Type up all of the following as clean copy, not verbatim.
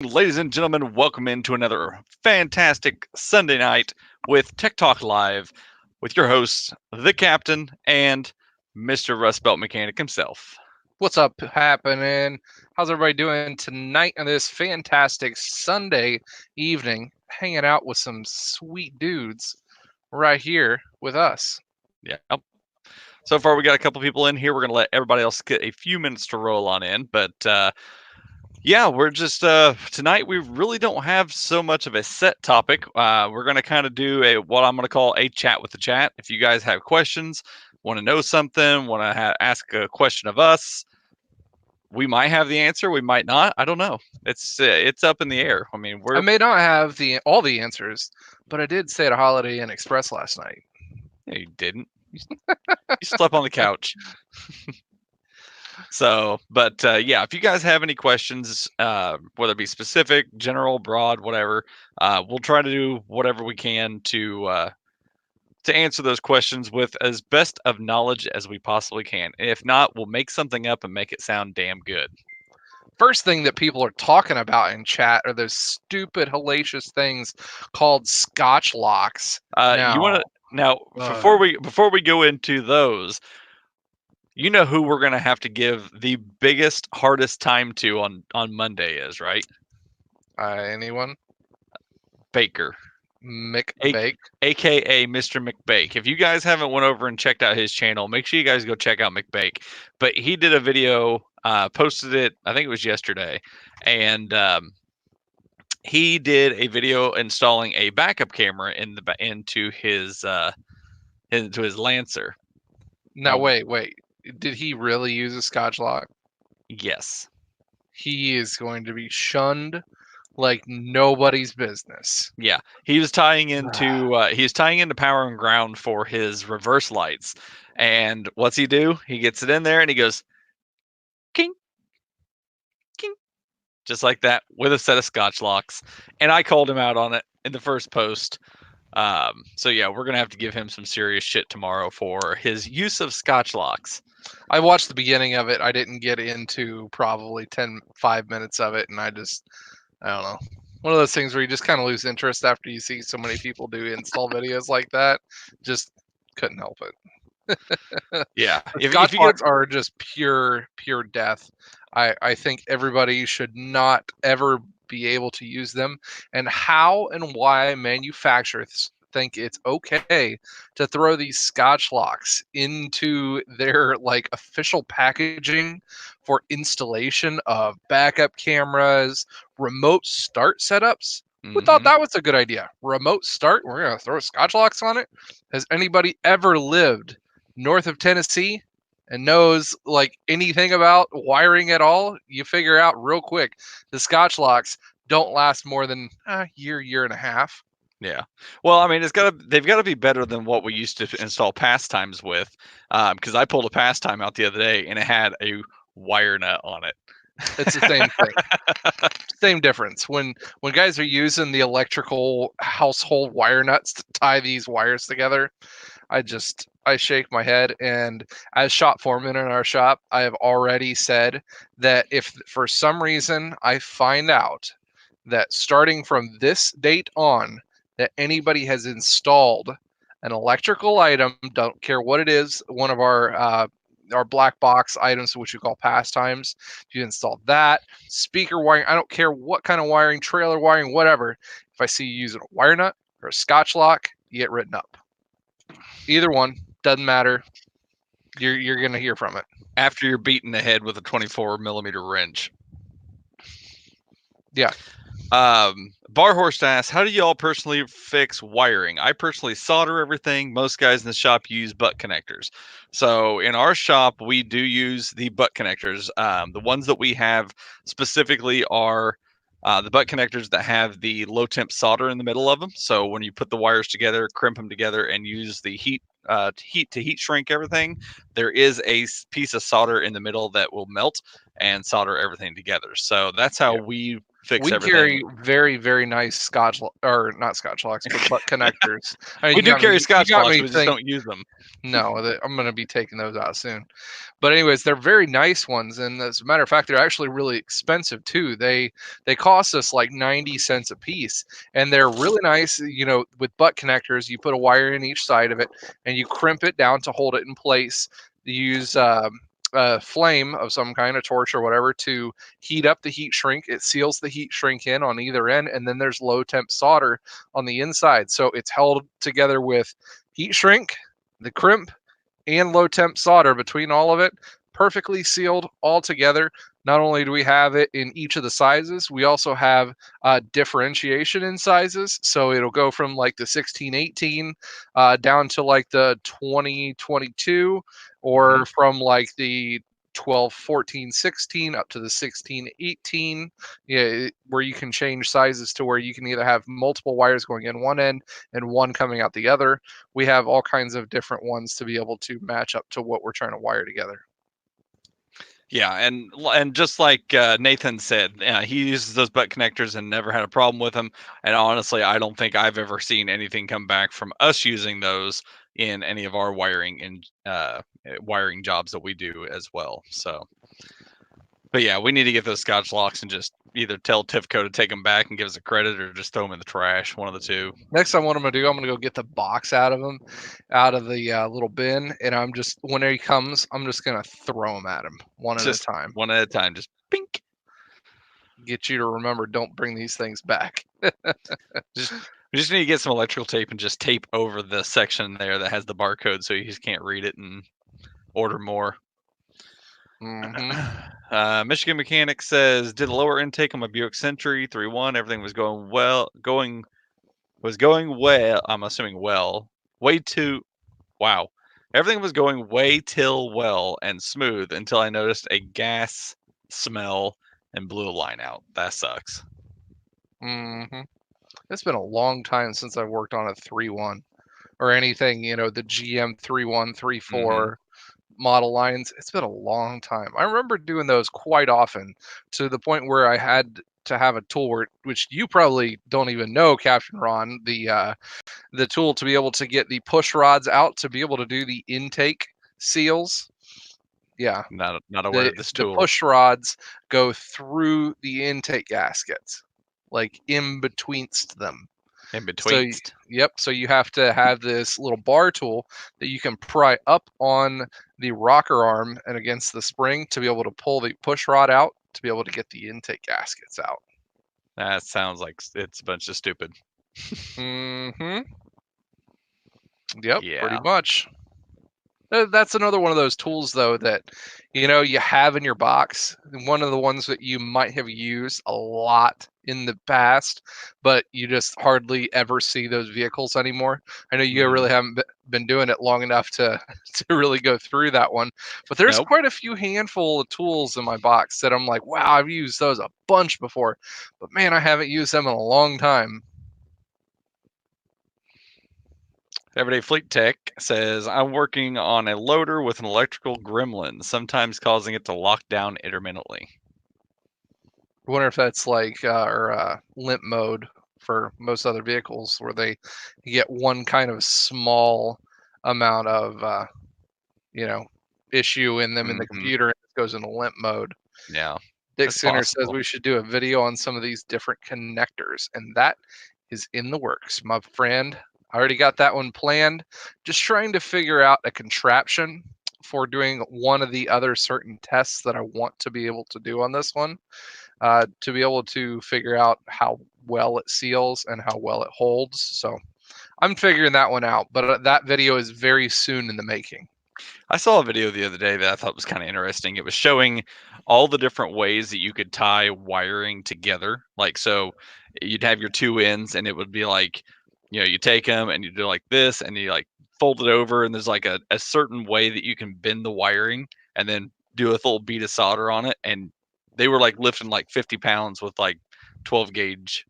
Ladies and gentlemen, welcome into another fantastic Sunday night with Tech Talk Live with your hosts, the Captain and Mr. Rust Belt Mechanic himself. What's up happening? How's everybody doing tonight on this fantastic Sunday evening? Hanging out with some sweet dudes right here with us. Yep. So far, we got a couple people in here. We're going to let everybody else get a few minutes to roll on in. But yeah, we're just tonight. We really don't have so much of a set topic. We're going to kind of do a what I'm going to call a chat with the chat. If you guys have questions, want to know something, want to ask a question of us, we might have the answer, we might not. I don't know. It's up in the air. I mean, I we're may not have all the answers, but I did stay at a Holiday Inn Express last night. yeah, you didn't. You slept on the couch. So, but yeah, if you guys have any questions, whether it be specific, general, broad, whatever, we'll try to do whatever we can to answer those questions with as best of knowledge as we possibly can. And if not, we'll make something up and make it sound damn good. First thing that people are talking about in chat are those stupid, hellacious things called Scotch locks. You want to now uh, before we go into those, you know who we're gonna have to give the biggest, hardest time to on Monday is, right? anyone? Baker, A- McBake? aka Mr. McBake. If you guys haven't went over and checked out his channel, make sure you guys go check out McBake. But he did a video, posted it. I think it was yesterday, and he did a video installing a backup camera into his Lancer. Now, Now, wait. Did he really use a Scotch lock? yes, He is going to be shunned like nobody's business. yeah, he was tying into power and ground for his reverse lights. And what's he do? He gets it in there and he goes king king just like that with a set of Scotch locks. And I called him out on it in the first post. So yeah, we're gonna have to give him some serious shit tomorrow for his use of Scotch locks. I watched the beginning of it. I didn't get into probably 5 minutes of it, and I don't know. One of those things where you just kind of lose interest after you see so many people do install videos like that. Just couldn't help it. Yeah, The if Scotch you get locks are just pure death. I think everybody should not ever be able to use them. And how and why manufacturers think it's okay to throw these Scotch locks into their like official packaging for installation of backup cameras, remote start setups. Who thought mm-hmm. that was a good idea? Remote start? We're gonna throw Scotch locks on it. Has anybody ever lived north of Tennessee and knows like anything about wiring at all? You figure out real quick the Scotch locks don't last more than a year and a half. Yeah. Well, I mean, they've got to be better than what we used to install pastimes with. Because I pulled a pastime out the other day and it had a wire nut on it. It's the same thing. Same difference. When guys are using the electrical household wire nuts to tie these wires together, I shake my head. And as shop foreman in our shop, I have already said that if for some reason I find out that starting from this date on that anybody has installed an electrical item, don't care what it is, one of our black box items, which we call pastimes. If you install that, speaker wiring, I don't care what kind of wiring, trailer wiring, whatever. If I see you using a wire nut or a Scotch lock, you get written up. Either one, doesn't matter. You're gonna hear from it. After you're beaten the head with a 24 millimeter wrench. Yeah. Barhorse asks, how do y'all personally fix wiring? I personally solder everything. Most guys in the shop use butt connectors. So in our shop, we do use the butt connectors. The ones that we have specifically are the butt connectors that have the low temp solder in the middle of them. So when you put the wires together, crimp them together, and use the heat to heat shrink everything, there is a piece of solder in the middle that will melt and solder everything together. So that's how Yeah. we fix We everything. carry very, very nice or not Scotch locks, but butt connectors. I mean, We do carry you Scotch got locks, me we just think. don't use them. No, I'm gonna be taking those out soon. But anyways, they're very nice ones, and as a matter of fact, they're actually really expensive too. They cost us like 90 cents a piece, and they're really nice. You know, with butt connectors, you put a wire in each side of it, and you crimp it down to hold it in place. You use a flame of some kind, a torch or whatever, to heat up the heat shrink. It seals the heat shrink in on either end, and then there's low temp solder on the inside, so it's held together with heat shrink, the crimp, and low temp solder between all of it, perfectly sealed all together. Not only do we have it in each of the sizes, we also have differentiation in sizes. So it'll go from like the 1618 down to like the 2022, Mhm. or from like the 12, 14, 16 up to the 16, 18. Yeah, where you can change sizes to where you can either have multiple wires going in one end and one coming out the other. We have all kinds of different ones to be able to match up to what we're trying to wire together. Yeah, and just like Nathan said, he uses those butt connectors and never had a problem with them. And honestly, I don't think I've ever seen anything come back from us using those in any of our wiring jobs that we do as well. So, but yeah, we need to get those Scotch locks and just either tell Tifco to take them back and give us a credit, or just throw them in the trash. One of the two. Next time, what I'm gonna do, I'm gonna go get the box out of him, out of the little bin, and I'm just when he comes, I'm just gonna throw them at him one at a Just time. one at a time. Just pink. Get you to remember, don't bring these things back. Just we just need to get some electrical tape and just tape over the section there that has the barcode, so you just can't read it and order more. Hmm. Michigan Mechanic says, did a lower intake on my Buick Century 3.1. Everything was going well. Going well. I'm assuming well. Way too. Wow. Everything was going way till well and smooth until I noticed a gas smell and blew a line out. That sucks. Hmm. It's been a long time since I've worked on a 3.1 or anything. The GM 3.1, Mm-hmm. 3.4 model lines. It's been a long time. I remember doing those quite often, to the point where I had to have a tool which you probably don't even know, Captain Ron, the tool to be able to get the push rods out to be able to do the intake seals. Yeah, Not aware the of this the tool. push rods go through the intake gaskets, like in betweenst them. In So, between. yep. So you have to have this little bar tool that you can pry up on the rocker arm and against the spring to be able to pull the push rod out to be able to get the intake gaskets out. That sounds like it's a bunch of stupid. Hmm. Yep, pretty Yeah. much. That's another one of those tools, though, that you have in your box. One of the ones that you might have used a lot in the past, but you just hardly ever see those vehicles anymore. I know you Hmm. really haven't been doing it long enough to to really go through that one, but there's Nope. quite a few handful of tools in my box that I'm like, wow, I've used those a bunch before, but man, I haven't used them in a long time. Everyday Fleet Tech says, I'm working on a loader with an electrical gremlin, sometimes causing it to lock down intermittently. I wonder if that's like or limp mode for most other vehicles, where they get one kind of small amount of you know issue in them in the Hmm. computer, and it goes into limp mode. Yeah, Dick that's Center says possible. we should do a video on some of these different connectors, and that is in the works, my friend. I already got that one planned. Just trying to figure out a contraption for doing one of the other certain tests that I want to be able to do on this one, to be able to figure out how well it seals and how well it holds. So I'm figuring that one out, but that video is very soon in the making. I saw a video the other day that I thought was kind of interesting. It was showing all the different ways that you could tie wiring together. Like, so you'd have your two ends, and it would be like, you take them and you do like this, and you like fold it over, and there's like a certain way that you can bend the wiring and then do a little bead of solder on it. And they were like lifting like 50 pounds with like 12 gauge,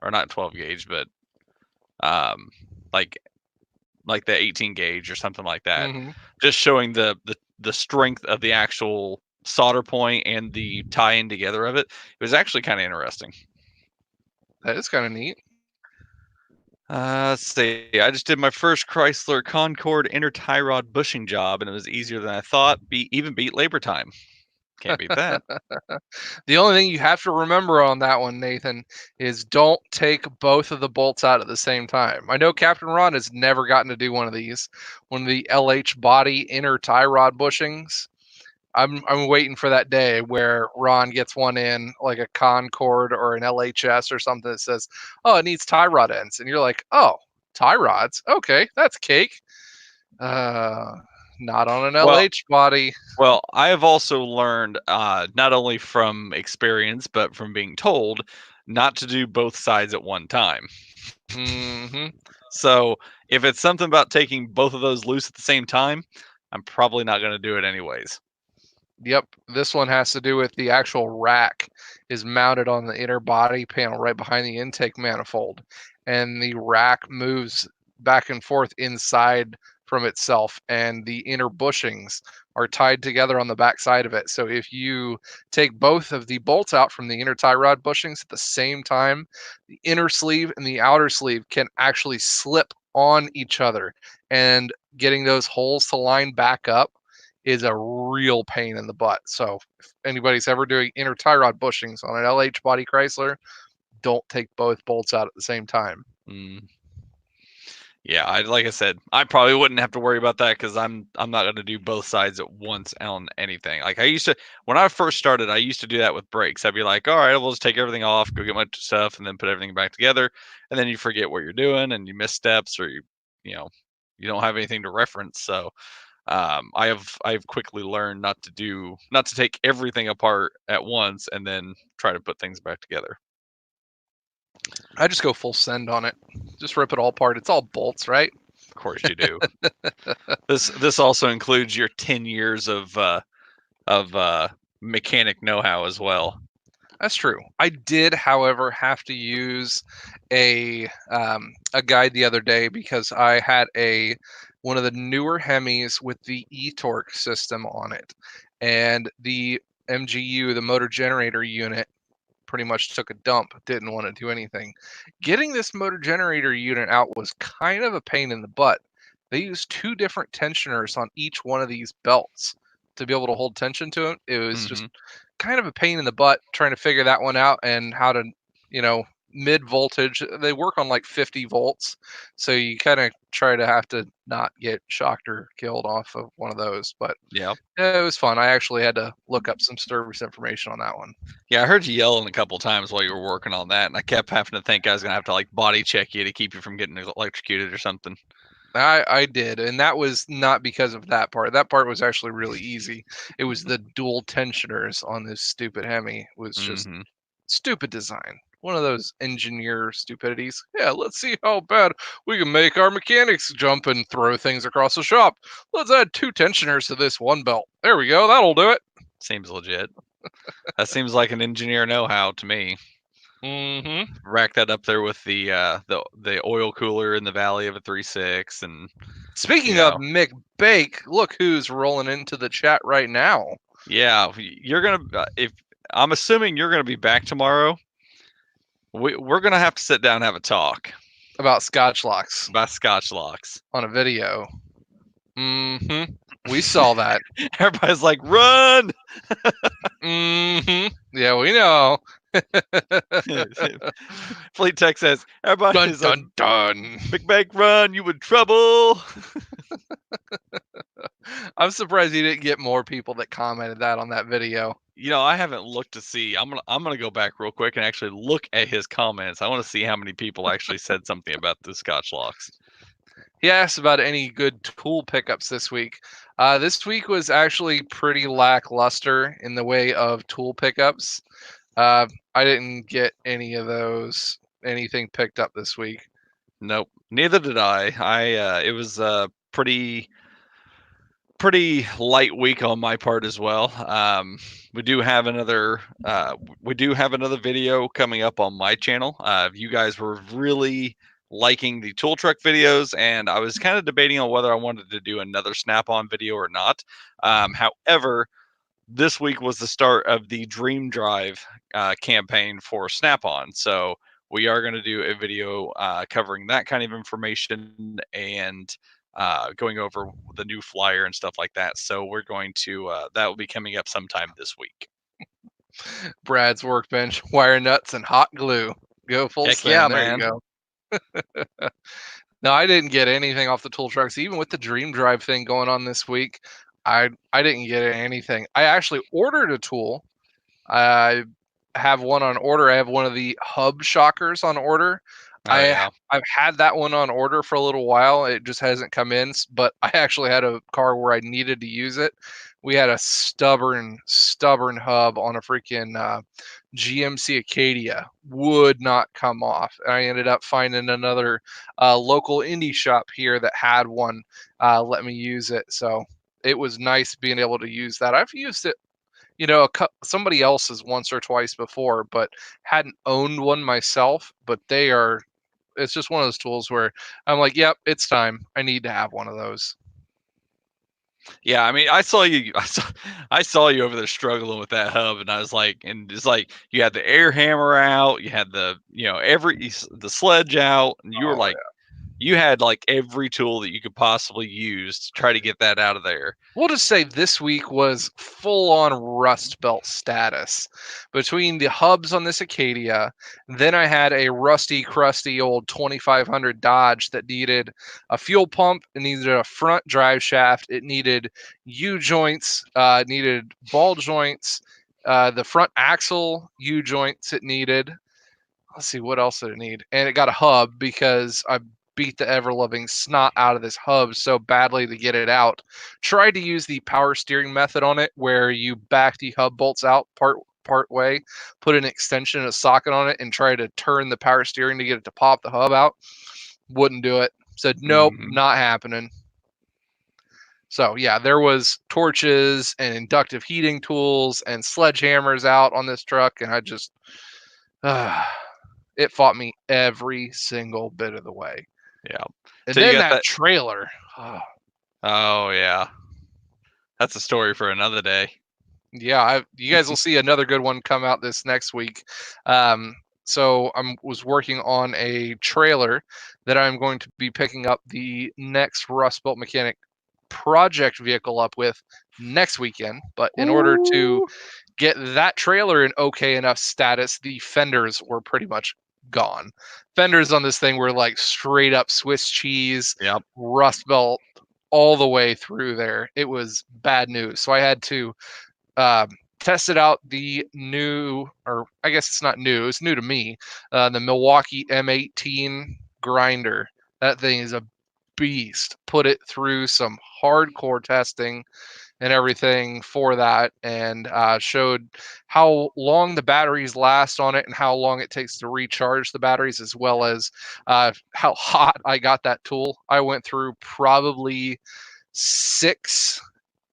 or not 12 gauge, but um, like the 18 gauge or something like that, Hmm. just showing the strength of the actual solder point and the tie-in together of it, it was actually kind of interesting. That is kind of neat. Let's see. I just did my first Chrysler Concorde inner tie rod bushing job, and it was easier than I thought. Even beat labor time. Can't beat that. The only thing you have to remember on that one, Nathan, is don't take both of the bolts out at the same time. I know Captain Ron has never gotten to do one of these, one of the LH body inner tie rod bushings. I'm waiting for that day where Ron gets one in, like a Concorde or an LHS or something that says, "Oh, it needs tie rod ends," and you're like, "Oh, tie rods? Okay, that's cake." Uh, Not on an Well, LH body. well, I have also learned, not only from experience but from being told, not to do both sides at one time. Hmm. So if it's something about taking both of those loose at the same time, I'm probably not going to do it anyways. Yep, this one has to do with the actual rack is mounted on the inner body panel right behind the intake manifold, and the rack moves back and forth inside from itself, and the inner bushings are tied together on the back side of it. So if you take both of the bolts out from the inner tie rod bushings at the same time, the inner sleeve and the outer sleeve can actually slip on each other, and getting those holes to line back up is a real pain in the butt. So if anybody's ever doing inner tie rod bushings on an LH body Chrysler, don't take both bolts out at the same time. Mm. Yeah, like I said, I probably wouldn't have to worry about that because I'm not going to do both sides at once on anything. Like I used to when I first started, I used to do that with brakes. I'd be like, all right, we'll just take everything off, go get my stuff, and then put everything back together. And then you forget what you're doing, and you miss steps, or you know, you don't have anything to reference. So I have quickly learned not to take everything apart at once and then try to put things back together. I just go full send on it. Just rip it all apart. It's all bolts, right? Of course, you do. This also includes your 10 years of mechanic know-how as well. That's true. I did, however, have to use a guide the other day because I had a one of the newer Hemis with the e-torque system on it, and the MGU, the motor generator unit, pretty much took a dump, didn't want to do anything. Getting this motor generator unit out was kind of a pain in the butt. They used two different tensioners on each one of these belts to be able to hold tension to it. It was just Hmm. kind of a pain in the butt trying to figure that one out and how to, you know, mid voltage. They work on like 50 volts. So you kind of try to have to not get shocked or killed off of one of those. But Yeah. yeah, it was fun. I actually had to look up some service information on that one. Yeah, I heard you yelling a couple times while you were working on that, and I kept having to think I was gonna have to like body check you to keep you from getting electrocuted or something. I did, and that was not because of that part. That part was actually really easy. It was the dual tensioners on this stupid Hemi. It was just Hmm. stupid design. One of those engineer stupidities. Yeah, let's see how bad we can make our mechanics jump and throw things across the shop. Let's add two tensioners to this one belt. There we go. That'll do it. Seems legit. That seems like an engineer know-how to me. Hmm. Rack that up there with the oil cooler in the valley of a 3.6, and you Speaking of know, Mick Bake, look who's rolling into the chat right now yeah, you're gonna if I'm assuming you're gonna be back tomorrow. We're gonna have to sit down and have a talk about Scotch locks about Scotch locks. on a video. Hmm. We saw that. Everybody's like, run! Yeah, we know. Fleet Tech says, Dun everybody's like, dun dun. McBank, run! You in trouble! I'm surprised you didn't get more people that commented that on that video. I haven't looked to see. I'm gonna go back real quick and actually look at his comments. I want to see how many people actually said something about the Scotch locks. He asked about any good tool pickups this week. This week was actually pretty lackluster in the way of tool pickups. I didn't get anything picked up this week. Nope, neither did I. It was a pretty light week on my part as well. We do have another video coming up on my channel. You guys were really liking the tool truck videos, and I was kind of debating on whether I wanted to do another snap-on video or not. However, this week was the start of the Dream Drive campaign for Snap-on. So we are going to do a video covering that kind of information and going over the new flyer and stuff like that. So we're going to that will be coming up sometime this week. Brad's workbench, wire nuts, and hot glue. Go full Heck send. yeah, There man. you go. No, I didn't get anything off the tool trucks. Even with the Dream Drive thing going on this week, I didn't get anything. I actually ordered a tool. I have one on order. I have one of the hub shockers on order. Oh yeah. I've had that one on order for a little while. It just hasn't come in, but I actually had a car where I needed to use it. We had a stubborn hub on a freaking GMC Acadia, would not come off. I ended up finding another local indie shop here that had one, let me use it. So it was nice being able to use that. I've used it, somebody else's once or twice before, but hadn't owned one myself. But it's just one of those tools where I'm like, yep, it's time. I need to have one of those. Yeah, I mean, I saw you. I saw you over there struggling with that hub, and I was like, and it's like you had the air hammer out, you had the, the sledge out, and you were Oh like, you had like every tool that you could possibly use to try to get that out of there. We'll just say this week was full on Rust Belt status. Between the hubs on this Acadia, then I had a rusty, crusty old 2500 Dodge that needed a fuel pump, it needed a front drive shaft, it needed U joints, it needed ball joints, the front axle U joints it needed. Let's see, what else did it need? And it got a hub because I beat the ever loving snot out of this hub so badly to get it out. Tried to use the power steering method on it where you back the hub bolts out part way, put an extension and a socket on it, and try to turn the power steering to get it to pop the hub out. Wouldn't do it. Said nope, Mm-hmm. not happening. So yeah, there was torches and inductive heating tools and sledgehammers out on this truck, and I just it fought me every single bit of the way. Yeah. And So you then got that that. trailer. Oh, Oh yeah, that's a story for another day. yeah, you guys will see another good one come out this next week. So I was working on a trailer that I'm going to be picking up the next Rust Belt Mechanic project vehicle up with next weekend. But in order to Ooh. get that trailer in okay enough status, the fenders were pretty much gone. Fenders on this thing were like straight up Swiss cheese, Yep. Rust Belt all the way through there. It was bad news. So I had to tested out the new, or I guess it's not new, it's new to me, the Milwaukee M18 grinder. That thing is a beast. Put it through some hardcore testing and everything for that, and showed how long the batteries last on it and how long it takes to recharge the batteries, as well as how hot I got that tool. I went through probably 6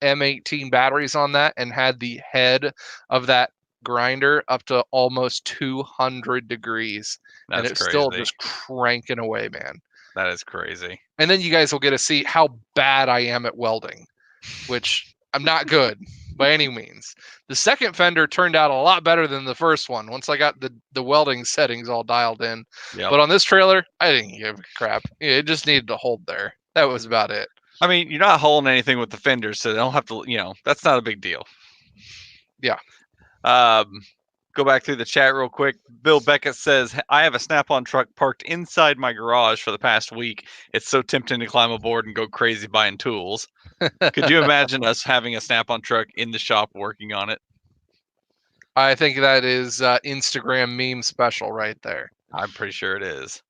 M18 batteries on that and had the head of that grinder up to almost 200 degrees, and That's it's still crazy. just cranking away, man. That is crazy. And then you guys will get to see how bad I am at welding, which I'm not good by any means. The second fender turned out a lot better than the first one once I got the welding settings all dialed in. Yep. But on this trailer, I didn't give a crap. It just needed to hold there. That was about it. I mean, you're not holding anything with the fenders, so they don't have to. That's not a big deal. Yeah. Go back through the chat real quick. Bill Beckett says, I have a Snap-on truck parked inside my garage for the past week. It's so tempting to climb aboard and go crazy buying tools. Could you imagine us having a Snap-on truck in the shop working on it? I think that is Instagram meme special right there. I'm pretty sure it is.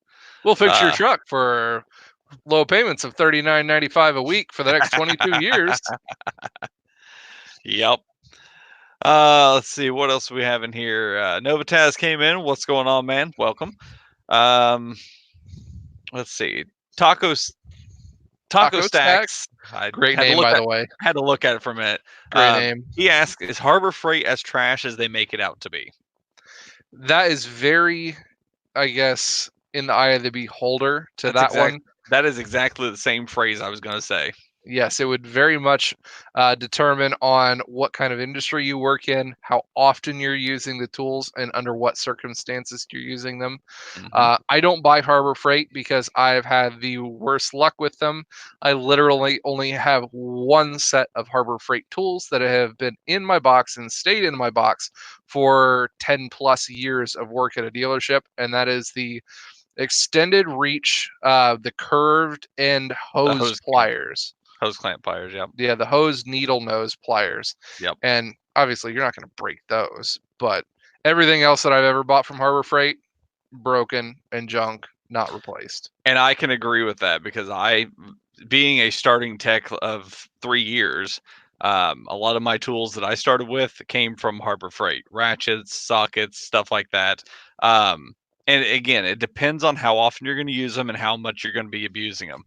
We'll fix your truck for low payments of $39.95 a week for the next 22 years. Yep. Let's see what else we have in here. Novitaz came in. What's going on, man? Welcome. Let's see. Taco Stacks. Great name, by the way. Had to look at it for a minute. Great name. He asked, "Is Harbor Freight as trash as they make it out to be?" That is very, I guess, in the eye of the beholder to that one. That is exactly the same phrase I was going to say. Yes, it would very much determine on what kind of industry you work in, how often you're using the tools, and under what circumstances you're using them. Hmm. I don't buy Harbor Freight because I've had the worst luck with them. I literally only have one set of Harbor Freight tools that have been in my box and stayed in my box for 10 plus years of work at a dealership, and that is the extended reach, the curved end The hose pliers. hose clamp pliers. Yep. Yeah, the hose needle nose pliers. Yep. And obviously, you're not going to break those, but everything else that I've ever bought from Harbor Freight, broken and junk, not replaced. And I can agree with that because being a starting tech of 3 years, a lot of my tools that I started with came from Harbor Freight, ratchets, sockets, stuff like that. And again, it depends on how often you're going to use them and how much you're going to be abusing them.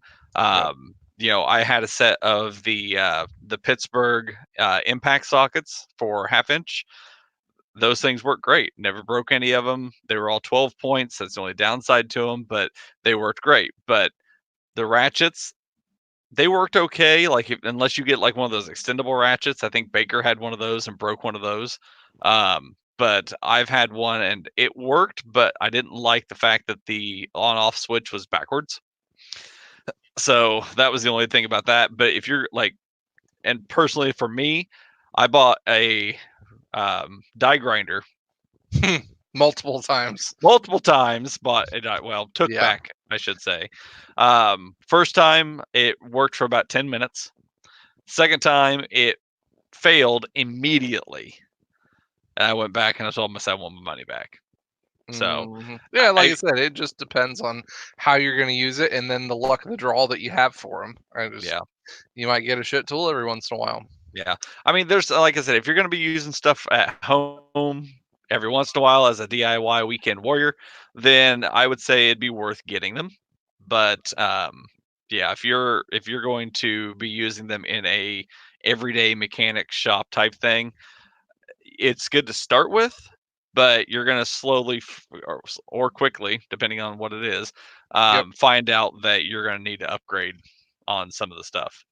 Yep. I had a set of the Pittsburgh impact sockets for half inch. Those things work great. Never broke any of them. They were all 12 points. That's the only downside to them, but they worked great. But the ratchets, they worked okay. Like unless you get like one of those extendable ratchets, I think Baker had one of those and broke one of those. But I've had one and it worked, but I didn't like the fact that the on-off switch was backwards. So that was the only thing about that. But if you're like, and personally for me, I bought a die grinder Multiple times. multiple times, but took Yeah. back, I should say. First time it worked for about 10 minutes. Second time it failed immediately. And I went back and I told myself I want my money back. So Yeah, like I I said, it just depends on how you're going to use it and then the luck of the draw that you have for them. yeah, You might get a shit tool every once in a while. yeah. I mean, there's like I said, if you're gonna be using stuff at home every once in a while as a DIY weekend warrior, then I would say it'd be worth getting them. But yeah, if you're going to be using them in a everyday mechanic shop type thing, it's good to start with, but you're gonna slowly or quickly, depending on what it is, Yep. find out that you're gonna need to upgrade on some of the stuff.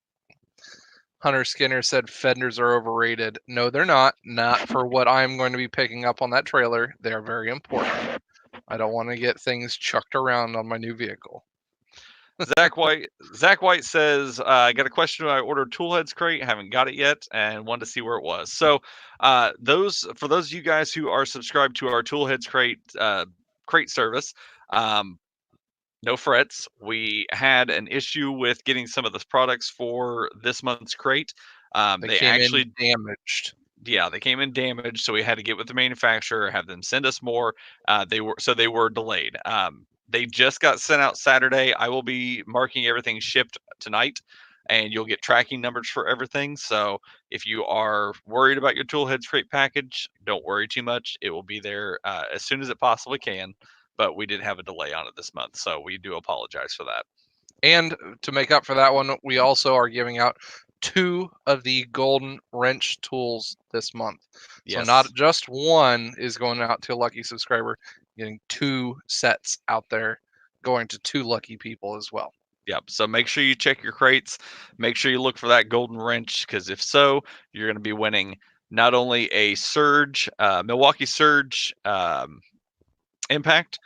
Hunter Skinner said fenders are overrated. No, they're not. Not for what I'm going to be picking up on that trailer. They are very important. I don't want to get things chucked around on my new vehicle. Zach White says, "I got a question. I ordered Toolheads crate, haven't got it yet, and wanted to see where it was." So, those for those of you guys who are subscribed to our Toolheads crate service, um, no frets. We had an issue with getting some of the products for this month's crate. They They came in actually damaged. Yeah, they came in damaged, so we had to get with the manufacturer, have them send us more. They were delayed. They just got sent out Saturday. I will be marking everything shipped tonight, and you'll get tracking numbers for everything. So if you are worried about your Toolheads crate package, don't worry too much. It will be there as soon as it possibly can. But we did have a delay on it this month, so we do apologize for that. And to make up for that one, we also are giving out 2 of the golden wrench tools this month. So not Yes. just one is going out to a lucky subscriber, getting 2 sets out there going to 2 lucky people as well. Yep. So make sure you check your crates. Make sure you look for that golden wrench because if so, you're going to be winning not only a Surge, Milwaukee Surge impact,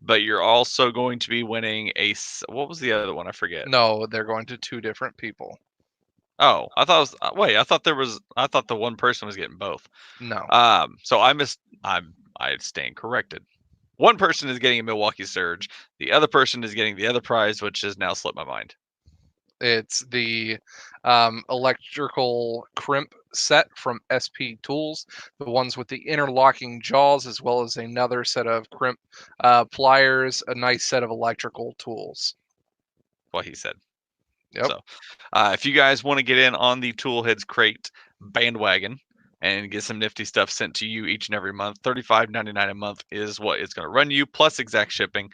but you're also going to be winning what was the other one? I forget. No, they're going to 2 different people. Oh, I thought it was, wait, I thought the one person was getting both. No. So I stand corrected. One person is getting a Milwaukee Surge. The other person is getting the other prize, which has now slipped my mind. It's the electrical crimp set from SP Tools, the ones with the interlocking jaws, as well as another set of crimp pliers, a nice set of electrical tools. What he said. Yep. So, if you guys want to get in on the Toolheads crate bandwagon and get some nifty stuff sent to you each and every month, $35.99 a month is what it's going to run you, plus exact shipping.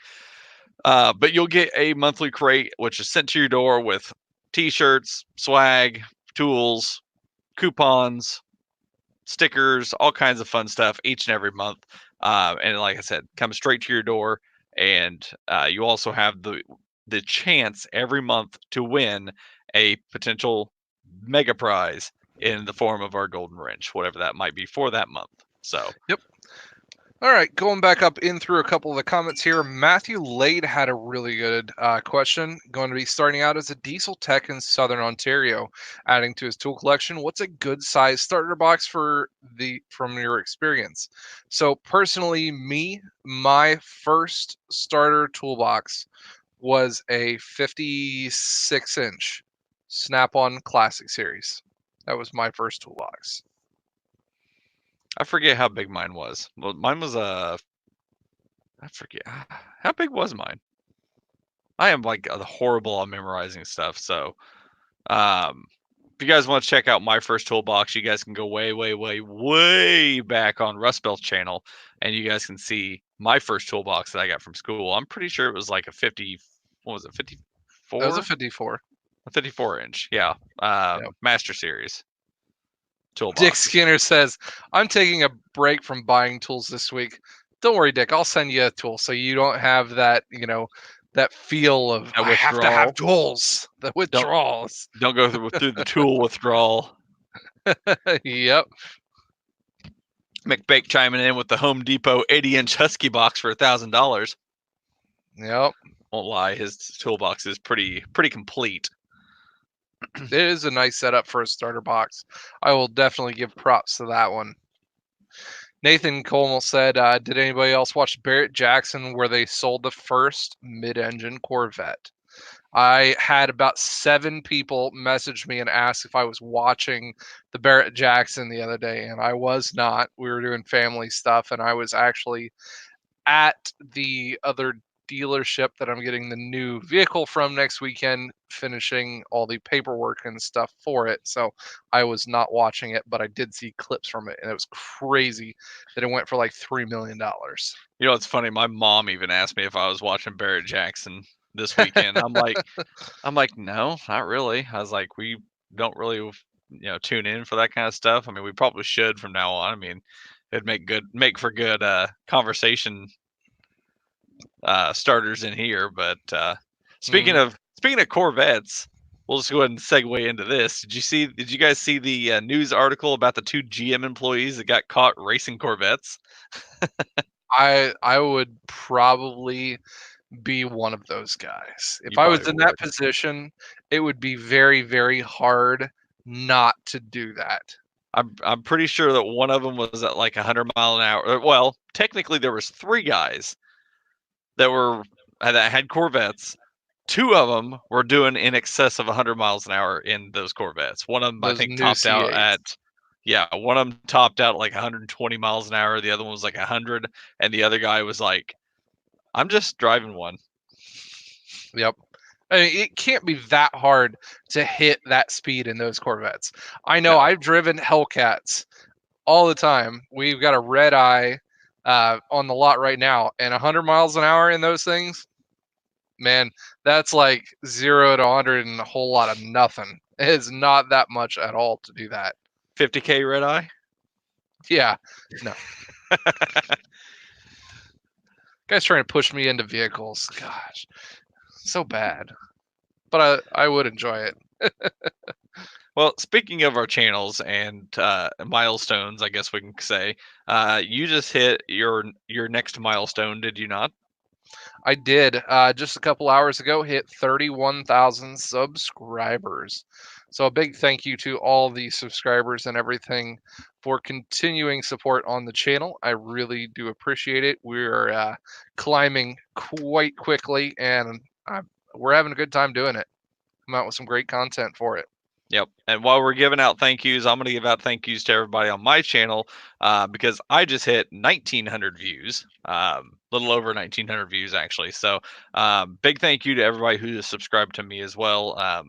But you'll get a monthly crate, which is sent to your door with T-shirts, swag, tools, coupons, stickers, all kinds of fun stuff each and every month. And like I said, comes straight to your door, and you also have the chance every month to win a potential mega prize in the form of our golden wrench, whatever that might be for that month. So All right, going back up in through a couple of the comments here. Matthew Lade had a really good question. Going to be starting out as a diesel tech in Southern Ontario, adding to his tool collection. What's a good size starter box from your experience? So personally, my first starter toolbox was a 56-inch Snap-on Classic Series. That was my first toolbox. I forget how big mine was. Well, mine was I forget how big was mine. I am like horrible on memorizing stuff. So, if you guys want to check out my first toolbox, you guys can go way, way, way, way back on Rust Belt's channel, and you guys can see my first toolbox that I got from school. I'm pretty sure it was like a 50. What was it? That was a 54? 54. A 54-inch. Yeah. Yep. Master Series Dick toolbox. Skinner says, I'm taking a break from buying tools this week. Don't worry, Dick. I'll send you a tool so you don't have that, that feel of That I have to have withdrawal. tools. The Don't withdrawals. don't go through the tool withdrawal. Yep. McBake chiming in with the Home Depot 80-inch Husky box for $1,000. Yep. Won't lie, his toolbox is pretty complete. It is a nice setup for a starter box. I will definitely give props to that one. Nathan Colmel said, did anybody else watch Barrett Jackson where they sold the first mid-engine Corvette? I had about 7 people message me and ask if I was watching the Barrett Jackson the other day, and I was not. We were doing family stuff, and I was actually at the other dealership that I'm getting the new vehicle from next weekend, finishing all the paperwork and stuff for it. So I was not watching it, but I did see clips from it, and it was crazy that it went for like $3 million. You know, it's funny. My mom even asked me if I was watching Barrett Jackson this weekend. I'm like, no, not really. I was like, we don't really, tune in for that kind of stuff. I mean, we probably should from now on. I mean, it'd make for good conversation starters in here. But speaking Mhm. of Corvettes, we'll just go ahead and segue into this. Did you guys see the news article about the 2 GM employees that got caught racing Corvettes? I would probably be one of those guys. If You I was probably in that would. position, it would be very, very hard not to do that. I'm pretty sure that one of them was at like 100 mile an hour. Well, technically there was 3 guys that had Corvettes. 2 of them were doing in excess of 100 miles an hour in those Corvettes. One of them I Those think new topped out C8s. at one of them topped out like 120 miles an hour. The other one was like 100, and the other guy was like, "I'm just driving one." Yep. I mean, it can't be that hard to hit that speed in those Corvettes. I know No, I've driven Hellcats all the time. We've got a red eye on the lot right now, and 100 miles an hour in those things, man, that's like 0 to 100 and a whole lot of nothing. It's not that much at all to do that. 50K red eye. Yeah, no. Guy's trying to push me into vehicles. Gosh, so bad. But I would enjoy it. Well, speaking of our channels and milestones, I guess we can say, you just hit your next milestone, did you not? I did just a couple hours ago hit 31,000 subscribers. So a big thank you to all the subscribers and everything for continuing support on the channel. I really do appreciate it. We're climbing quite quickly, and we're having a good time doing it. Come out with some great content for it. Yep. And while we're giving out thank yous, I'm going to give out thank yous to everybody on my channel because I just hit 1,900 views, little over 1,900 views actually. So big thank you to everybody who has subscribed to me as well.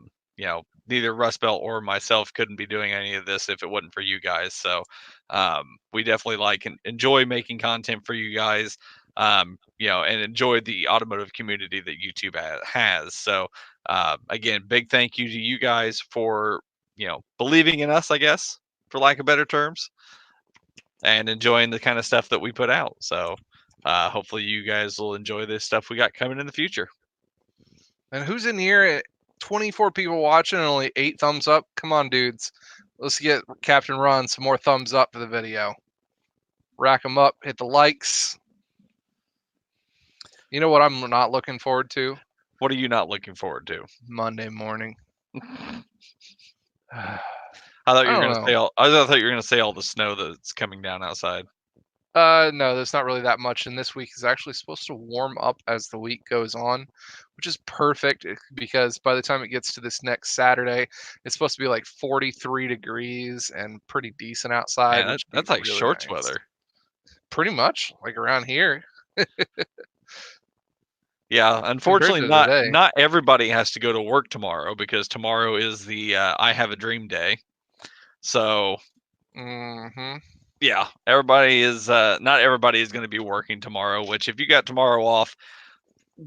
Neither Rust Belt or myself couldn't be doing any of this if it wasn't for you guys. So we definitely like and enjoy making content for you guys. And enjoy the automotive community that YouTube has. So again, big thank you to you guys for believing in us, I guess, for lack of better terms, and enjoying the kind of stuff that we put out. So hopefully you guys will enjoy this stuff we got coming in the future. And who's in here 24 people watching and only 8 thumbs up. Come on, dudes. Let's get Captain Ron some more thumbs up for the video. Rack them up. Hit the likes. You know what I'm not looking forward to? What are you not looking forward to? Monday morning. I thought you I were don't gonna know. say all. I thought you were gonna say all the snow that's coming down outside. No, there's not really that much. And this week is actually supposed to warm up as the week goes on, which is perfect because by the time it gets to this next Saturday, it's supposed to be like 43 degrees and pretty decent outside, Man, which would be that's like really shorts nice. weather. Pretty much like around here Yeah, compared unfortunately, to not today. not everybody has to go to work tomorrow because tomorrow is the I Have a Dream Day. So Hmm. yeah, everybody is not everybody is going to be working tomorrow. Which if you got tomorrow off,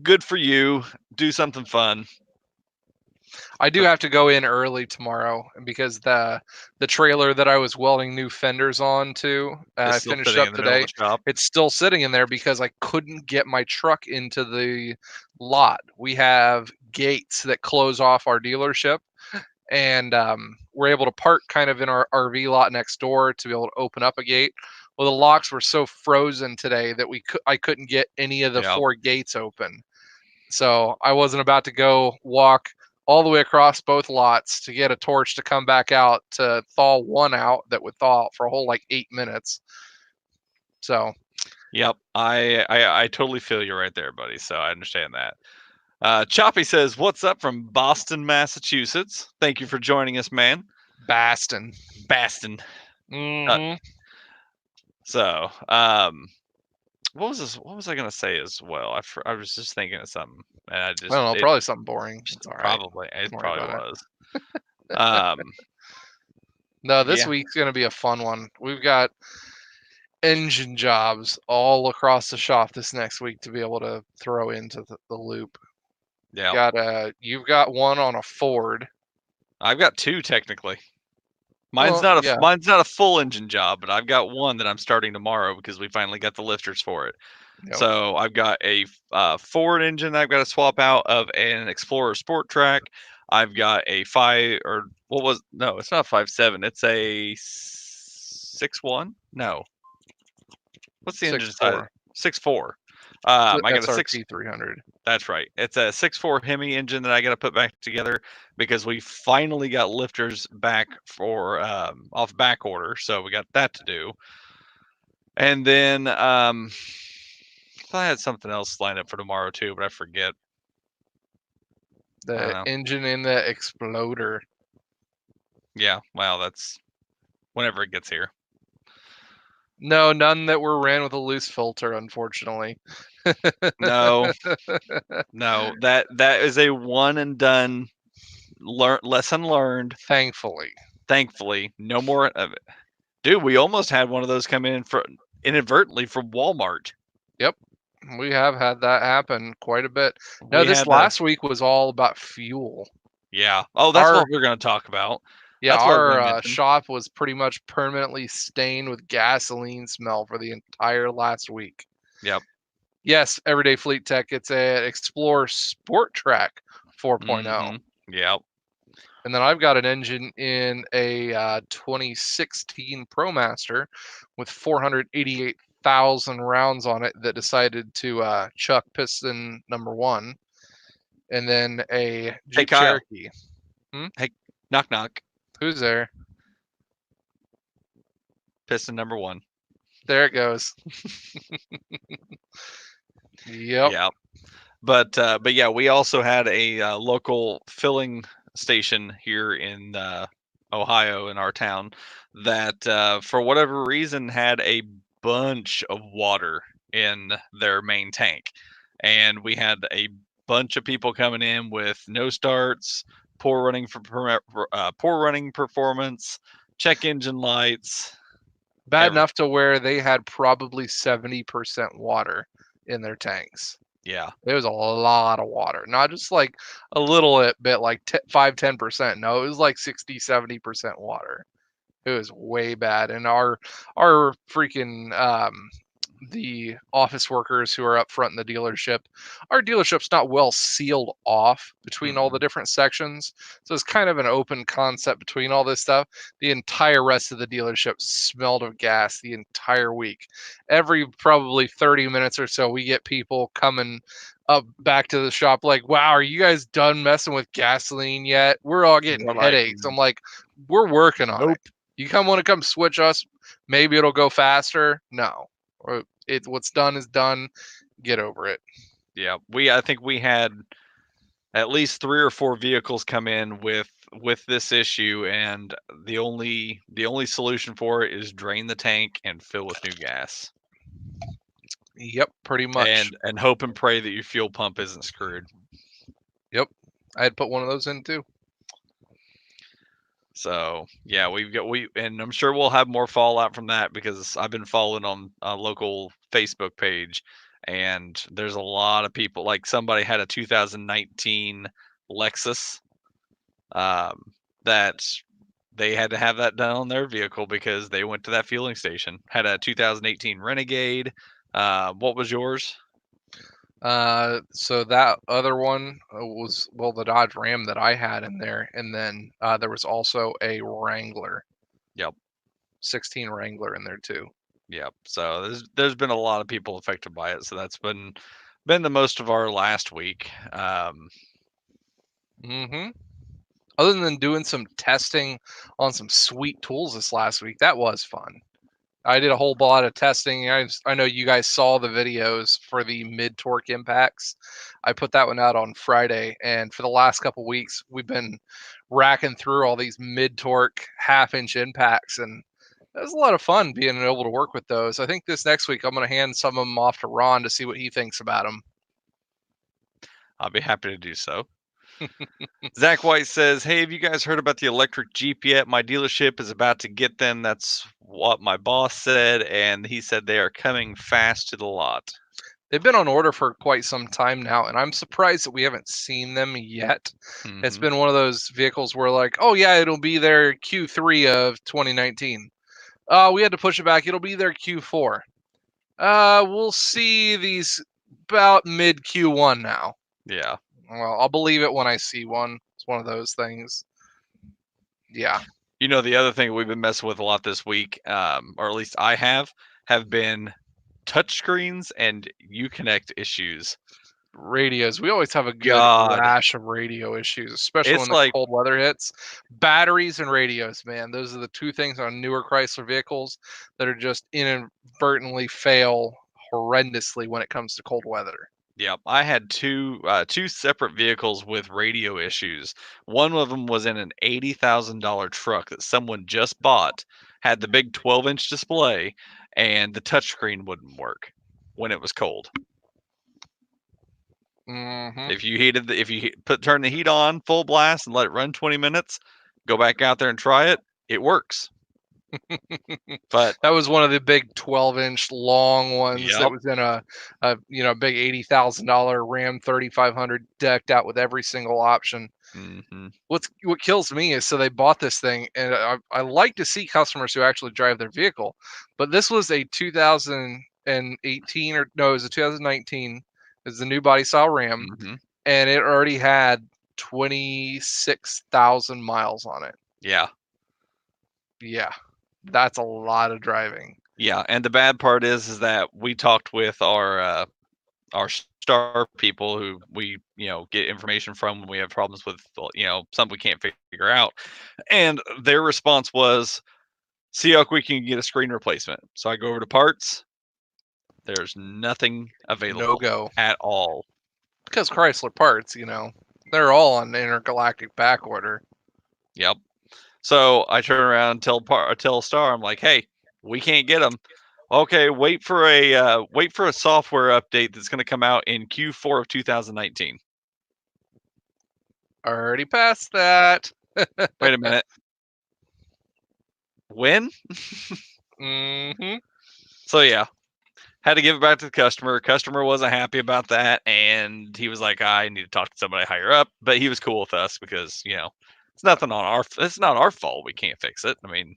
good for you. Do something fun. I do have to go in early tomorrow because the trailer that I was welding new fenders on to, It's I still finished sitting up in the middle of today. the shop. It's still sitting in there because I couldn't get my truck into the lot. We have gates that close off our dealership, and we're able to park kind of in our RV lot next door to be able to open up a gate. Well, the locks were so frozen today that I couldn't get any of the Yeah, 4 gates open. So I wasn't about to go walk all the way across both lots to get a torch to come back out to thaw one out that would thaw out for a whole like 8 minutes. So yep. I totally feel you right there, buddy. So I understand that. Choppy says, "What's up from Boston, Massachusetts? Thank you for joining us, man." Baston. Baston. Uh, Hmm. so, what was this? What was I gonna say as well? I was just thinking of something, and I I don't just know, it probably something boring. just It's all right. probably it Don't worry probably about it. was. Um, No, this yeah, week's gonna be a fun one. We've got engine jobs all across the shop this next week to be able to throw into the loop. yeah. You've got one on a Ford. I've got two technically. Well, yeah. Mine's not a full engine job, but I've got one that I'm starting tomorrow because we finally got the lifters for it. Yep. So I've got a Ford engine that I've got to swap out of an Explorer Sport Track. I've got a five or what was no, it's not 5.7. It's a 6.1. No, what's the engine Six size? four. 6.4. I got a six. SRT 300. That's right. It's a 6.4 Hemi engine that I got to put back together because we finally got lifters back for off back order, so we got that to do. And then I had something else lined up for tomorrow too, but I forget. I don't The know. engine in the Exploder. Yeah, well, that's whenever it gets here. No, none that were ran with a loose filter, unfortunately. No, no, that is a one and done lesson learned. Thankfully. Thankfully, no more of it. Dude, we almost had one of those come in for inadvertently from Walmart. Yep. We have had that happen quite a bit. No, We this had a last week was all about fuel. yeah. Oh, that's Our what we're going to talk about. yeah, That's what I was going our to mention. shop was pretty much permanently stained with gasoline smell for the entire last week. Yep. Yes, Everyday Fleet Tech. It's a Explorer Sport Track 4.0. Mhm. Yep. And then I've got an engine in a 2016 ProMaster with 488,000 rounds on it that decided to chuck piston number 1, and then a Hey Jeep Kyle. Cherokee. Hmm? Hey, knock knock. Who's there? Piston number 1. There it goes. Yep. Yeah. But yeah, we also had a local filling station here in Ohio in our town that for whatever reason had a bunch of water in their main tank, and we had a bunch of people coming in with no starts, poor running performance, check engine lights, Bad everything. enough to where they had probably 70% water in their tanks. Yeah, It was a lot of water, not just like a little bit, like 5-10%. No, it was like 60-70% water. It was way bad. And our freaking the office workers who are up front in the dealership. Our dealership's not well sealed off between all the different sections, so it's kind of an open concept between all this stuff. The entire rest of the dealership smelled of gas the entire week. Every probably 30 minutes or so, we get people coming up back to the shop like, wow, are you guys done messing with gasoline yet? We're all getting We're like, headaches. I'm like, we're working on it. nope. You want to come switch us? Maybe it'll go faster. No, or what's done is done. Get over it. Yeah, I think we had at least 3 or 4 vehicles come in with this issue, and the only solution for it is drain the tank and fill with new gas, Yep, pretty much. and hope and pray that your fuel pump isn't screwed. Yep, I had put one of those in too. So yeah, and I'm sure we'll have more fallout from that because I've been following on a local Facebook page, and there's a lot of people. Like somebody had a 2019 Lexus, that they had to have that done on their vehicle because they went to that fueling station. Had a 2018 Renegade. What was yours? So that other one was the Dodge Ram that I had in there, and then there was also a Wrangler, Yep, 16 Wrangler in there too. yep. So there's been a lot of people affected by it. So that's been the most of our last week. Mm-hmm. Other than doing some testing on some sweet tools this last week, that was fun. I did a whole lot of testing. I know you guys saw the videos for the mid torque impacts. I put that one out on Friday, and for the last couple weeks, we've been racking through all these mid torque half-inch impacts, and it was a lot of fun being able to work with those. I think this next week I'm going to hand some of them off to Ron to see what he thinks about them. I'll be happy to do so. Zach White says, "Hey, have you guys heard about the electric Jeep yet? My dealership is about to get them. That's what my boss said, and he said they are coming fast to the lot." They've been on order for quite some time now, and I'm surprised that we haven't seen them yet. It's Hmm. been one of those vehicles where, like, oh yeah, it'll be there Q3 of 2019. We had to push it back. It'll be there Q4. We'll see these about mid Q1 now. Yeah. Well, I'll believe it when I see one. It's one of those things. Yeah. You know, the other thing we've been messing with a lot this week, or at least I have been touchscreens and Uconnect issues. Radios. We always have a good God, rash of radio issues, especially it's when the like, cold weather hits. Batteries and radios, man. Those are the two things on newer Chrysler vehicles that are just inadvertently fail horrendously when it comes to cold weather. yeah, I had two separate vehicles with radio issues. One of them was in an $80,000 truck that someone just bought, had the big 12-inch display, and the touchscreen wouldn't work when it was cold. Hmm. If you turn the heat on full blast and let it run 20 minutes, go back out there and try it, it works. But That was one of the big 12-inch long ones that yep, was in a big $80,000 Ram 3500 decked out with every single option. hmm, What kills me is, so they bought this thing, and I like to see customers who actually drive their vehicle, but this was a 2018, or no, it was a 2019. It's the new body style Ram, hmm, and it already had 26,000 miles on it. yeah, Yeah, that's a lot of driving. yeah. And the bad part is that we talked with our star people who we get information from when we have problems with something we can't figure out, and their response was, see how quick you can get a screen replacement. So I go over to parts, there's nothing No available go. at all. Because Chrysler parts, they're all on intergalactic back order. Yep. So I turn around and tell Star, I'm like, hey, we can't get them. Okay, wait for a software update that's going to come out in Q4 of 2019. Already past that. Wait a minute. When? Hmm. So yeah, had to give it back to the customer. Customer wasn't happy about that, and he was like, I need to talk to somebody higher up. But he was cool with us because it's not our fault. We can't fix it. I mean,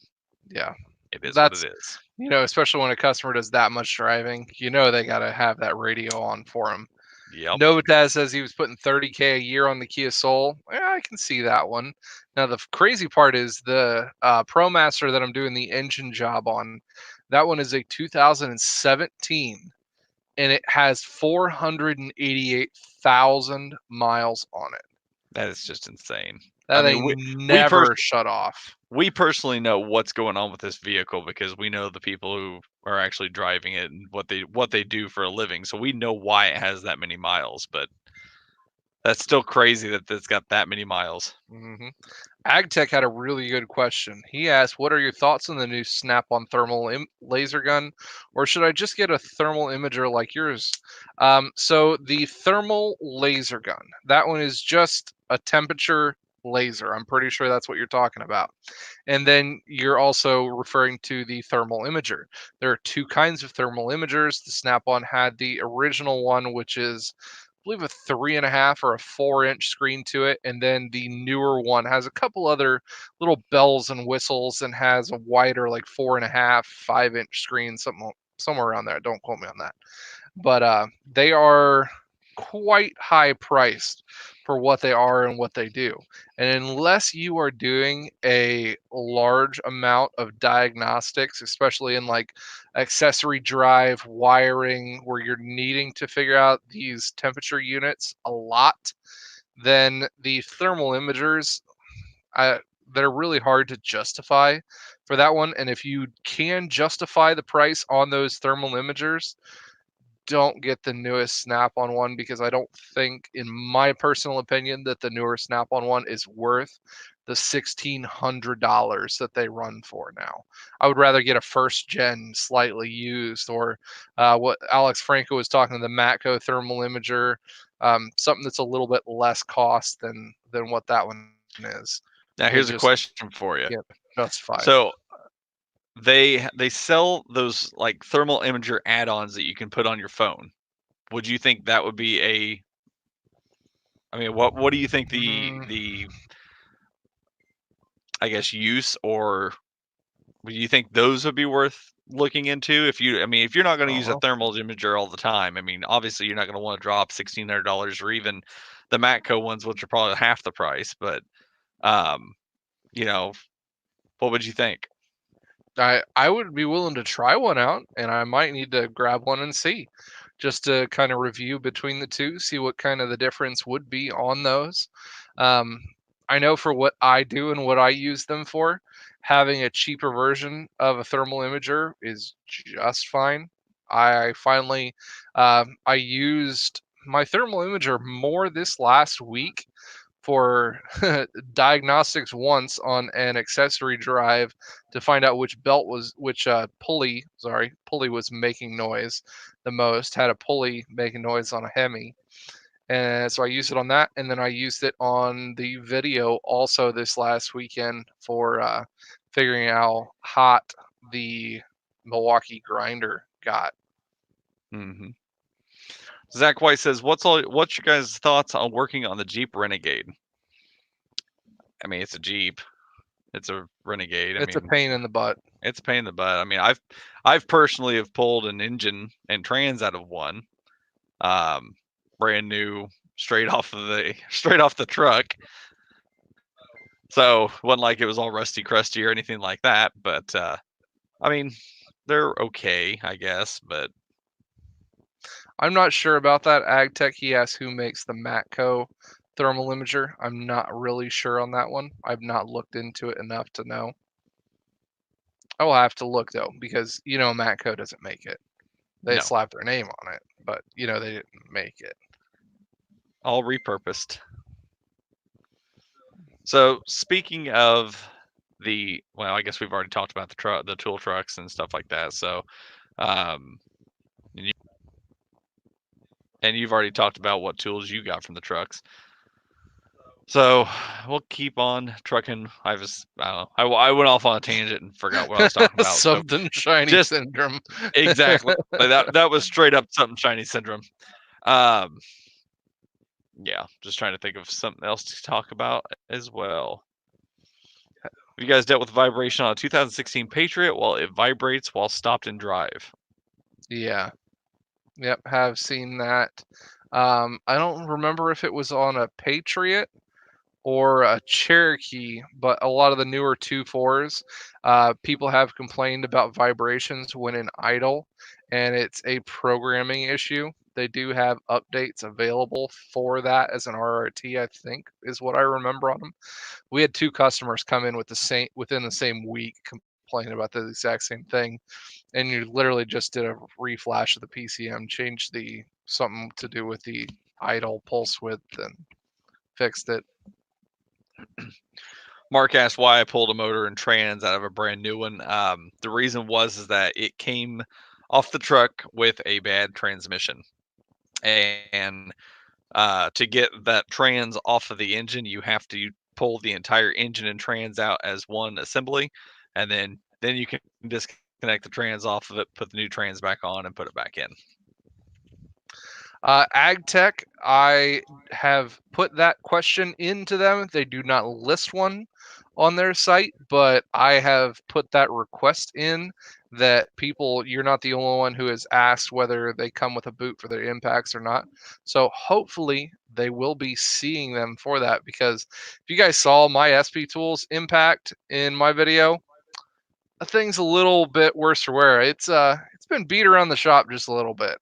Yeah. It is what it That's is. especially when a customer does that much driving, they got to have that radio on for them. Yep. Novotaz says he was putting 30K a year on the Kia Soul. Yeah, I can see that one. Now the crazy part is the ProMaster that I'm doing the engine job on. That one is a 2017, and it has 488,000 miles on it. That is just insane. I That mean, thing we pers- never shut off. we personally know what's going on with this vehicle because we know the people who are actually driving it and what they do for a living. So we know why it has that many miles, but that's still crazy that it's got that many miles. hmm AgTech had a really good question. He asked, "What are your thoughts on the new Snap-on thermal laser gun, or should I just get a thermal imager like yours?" So the thermal laser gun, that one is just a temperature laser. I'm pretty sure that's what you're talking about. And then you're also referring to the thermal imager. There are two kinds of thermal imagers. The Snap-on had the original one, which is, I believe, a 3.5 or a 4-inch screen to it, and then the newer one has a couple other little bells and whistles and has a wider, like 4.5, 5-inch screen, somewhere around there. Don't quote me on that, but they are quite high priced for what they are and what they do. And unless you are doing a large amount of diagnostics, especially in like accessory drive wiring, where you're needing to figure out these temperature units a lot, then the thermal imagers, uh, they're really hard to justify for that one. And if you can justify the price on those thermal imagers, don't get the newest Snap-on one, because I don't think, in my personal opinion, that the newer Snap-on one is worth the $1,600 that they run for now. I would rather get a first gen, slightly used, or what Alex Franco was talking, the Matco thermal imager, something that's a little bit less cost than what that one is. Now, It here's a just question for you. can't justify. So they sell those like thermal imager add-ons that you can put on your phone. Would you think that would be a I mean, what do you think Mm, the I guess use or do you think those would be worth looking into if you I mean, if you're not going I to don't use a know. thermal imager all the time, I mean, obviously you're not going to want to drop $1,600 or even the Matco ones, which are probably half the price, but um, you know, what would you think? I would be willing to try one out, and I might need to grab one and see, just to kind of review between the two, see what kind of the difference would be on those. Um, I know for what I do and what I use them for, having a cheaper version of a thermal imager is just fine. I finally, I used my thermal imager more this last week for diagnostics once on an accessory drive to find out which pulley was making noise the most. Had a pulley making noise on a Hemi, and so I used it on that, and then I used it on the video also this last weekend for figuring out how hot the Milwaukee grinder got. Mhm. Zach White says, what's your guys' thoughts on working on the Jeep Renegade?" I mean, it's a Jeep. It's a Renegade. I It's a mean, pain in the butt. it's a pain in the butt. I mean, I've personally have pulled an engine and trans out of one, um, brand new, straight off the truck. So it wasn't like it was all rusty, crusty or anything like that. But I mean, they're okay, I guess. But I'm not sure about that. AgTech, he asked who makes the Matco thermal imager. I'm not really sure on that one. I've not looked into it enough to know. I will have to look though, because Matco doesn't make it. They no, slap their name on it, but they didn't make it. all repurposed. So speaking of well, I guess we've already talked about the tool trucks and stuff like that. So, um, and, and you've already talked about what tools you got from the trucks. So we'll keep on trucking. I don't know. I went off on a tangent and forgot what I was talking about. So Something shiny just syndrome. exactly that was straight up something shiny syndrome. Um, yeah, just trying to think of something else to talk about as well. Have you guys dealt with vibration on a 2016 Patriot while it vibrates while stopped in drive? Yeah. Yep, have seen that. I don't remember if it was on a Patriot or a Cherokee, but a lot of the newer 2.4s, people have complained about vibrations when in idle, and it's a programming issue. They do have updates available for that as an RRT, I think, is what I remember on them. We had two customers come in with the same within the same week complaining about the exact same thing, and you literally just did a reflash of the PCM, changed the something to do with the idle pulse width, and fixed it. Mark asked why I pulled a motor and trans out of a brand new one. The reason was is that it came off the truck with a bad transmission, and to get that trans off of the engine, you have to pull the entire engine and trans out as one assembly, and then you can disconnect the trans off of it, put the new trans back on, and put it back in. AgTech, I have put that question into them. They do not list one on their site, but I have put that request in that people, you're not the only one who has asked whether they come with a boot for their impacts or not. So hopefully they will be seeing them for that, because if you guys saw my SP Tools impact in my video, the thing's a little bit worse for wear. It's been beat around the shop just a little bit.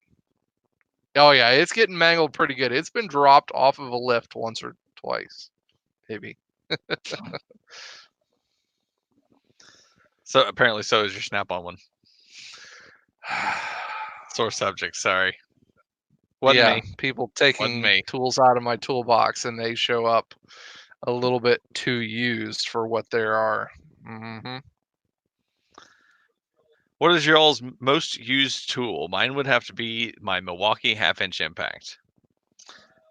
Oh yeah, it's getting mangled pretty good. It's been dropped off of a lift once or twice, maybe. So apparently, so is your Snap-on one. Sore subject. Sorry, wasn't Yeah, me. people Wasn't taking me. tools out of my toolbox and they show up a little bit too used for what they are. Hmm. What is your all's most used tool? Mine would have to be my Milwaukee half-inch impact.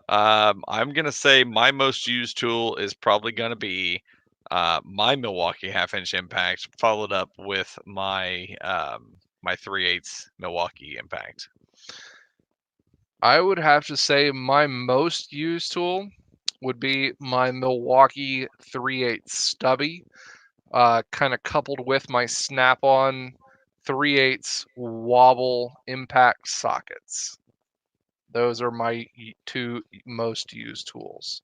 I'm gonna say my most used tool is probably gonna be my Milwaukee half-inch impact, followed up with my 3/8 Milwaukee impact. I would have to say my most used tool would be my Milwaukee 3/8 stubby, kind of coupled with my Snap-on 3/8 wobble impact sockets. Those are my two most used tools.